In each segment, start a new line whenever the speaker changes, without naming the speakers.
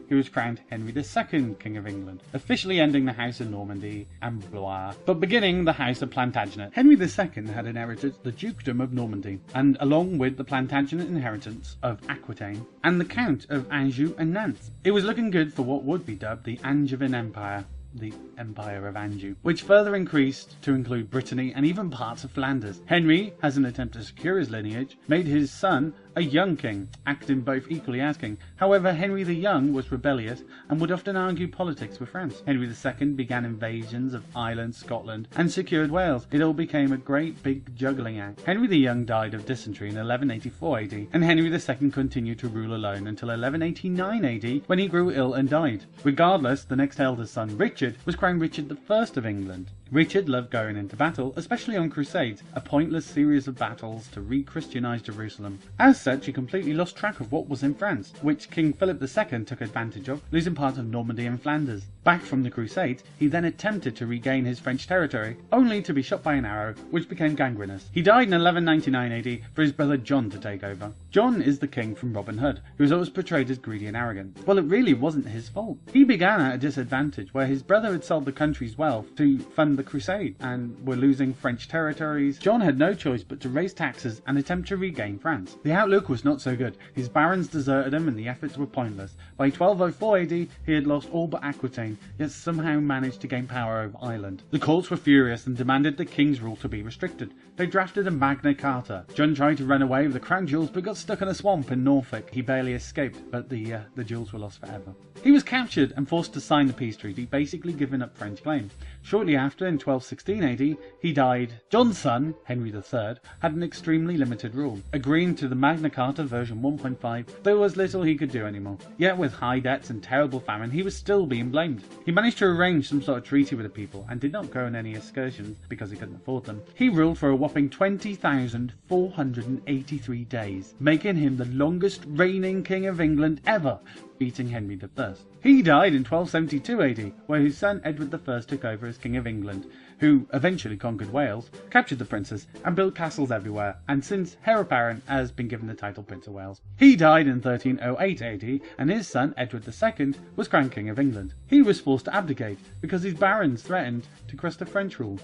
he was crowned Henry II, King of England, officially ending the House of Normandy and Blois, but beginning the House of Plantagenet. Henry II had inherited the Dukedom of Normandy, and along with the Plantagenet inheritance of Aquitaine and the Count of Anjou and Nantes, it was looking good for what would be dubbed the Angevin Empire, the Empire of Anjou, which further increased to include Brittany and even parts of Flanders. Henry, as an attempt to secure his lineage, made his son a young king, acting both equally as king. However, Henry the Young was rebellious and would often argue politics with France. Henry II began invasions of Ireland, Scotland, and secured Wales. It all became a great big juggling act. Henry the Young died of dysentery in 1184 AD, and Henry II continued to rule alone until 1189 AD, when he grew ill and died. Regardless, the next eldest son, Richard, was crowned Richard I of England. Richard loved going into battle, especially on Crusades, a pointless series of battles to re-Christianise Jerusalem. As such, he completely lost track of what was in France, which King Philip II took advantage of, losing parts of Normandy and Flanders. Back from the Crusades, he then attempted to regain his French territory, only to be shot by an arrow, which became gangrenous. He died in 1199 AD for his brother John to take over. John is the king from Robin Hood, who is always portrayed as greedy and arrogant. Well, it really wasn't his fault. He began at a disadvantage, where his brother had sold the country's wealth to fund the Crusade and were losing French territories. John had no choice but to raise taxes and attempt to regain France. The outlook was not so good. His barons deserted him and the efforts were pointless. By 1204 AD, he had lost all but Aquitaine, yet somehow managed to gain power over Ireland. The courts were furious and demanded the king's rule to be restricted. They drafted a Magna Carta. John tried to run away with the crown jewels but got stuck in a swamp in Norfolk. He barely escaped, but the jewels were lost forever. He was captured and forced to sign the peace treaty, basically giving up French claim. Shortly after, in 1216 AD, he died. John's son, Henry III, had an extremely limited rule. Agreeing to the Magna Carta version 1.5, there was little he could do anymore. Yet with high debts and terrible famine, he was still being blamed. He managed to arrange some sort of treaty with the people and did not go on any excursions because he couldn't afford them. He ruled for a whopping 20,483 days, making him the longest reigning king of England ever, beating Henry I. He died in 1272 AD, where his son Edward I took over as King of England, who eventually conquered Wales, captured the princes, and built castles everywhere, and since heir apparent has been given the title Prince of Wales. He died in 1308 AD, and his son Edward II was crowned King of England. He was forced to abdicate because his barons threatened to crush the French rule.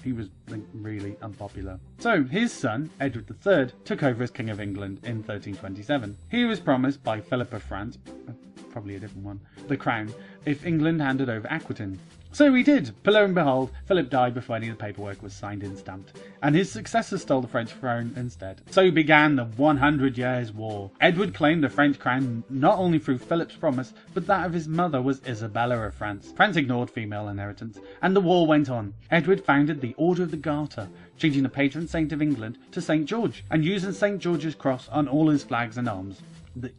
He was really unpopular. So his son, Edward III, took over as King of England in 1327. He was promised by Philip of France, probably a different one, the crown, if England handed over Aquitaine. So he did, but lo and behold, Philip died before any of the paperwork was signed and stamped, and his successor stole the French throne instead. So began the 100 Years' War. Edward claimed the French crown not only through Philip's promise, but that of his mother was Isabella of France. France ignored female inheritance, and the war went on. Edward founded the Order of the Garter, changing the patron saint of England to St. George, and using St. George's cross on all his flags and arms.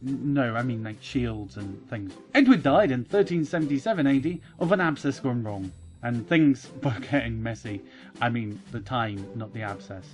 No, I mean like shields and things. Edward died in 1377 AD of an abscess gone wrong, and things were getting messy. I mean the time, not the abscess.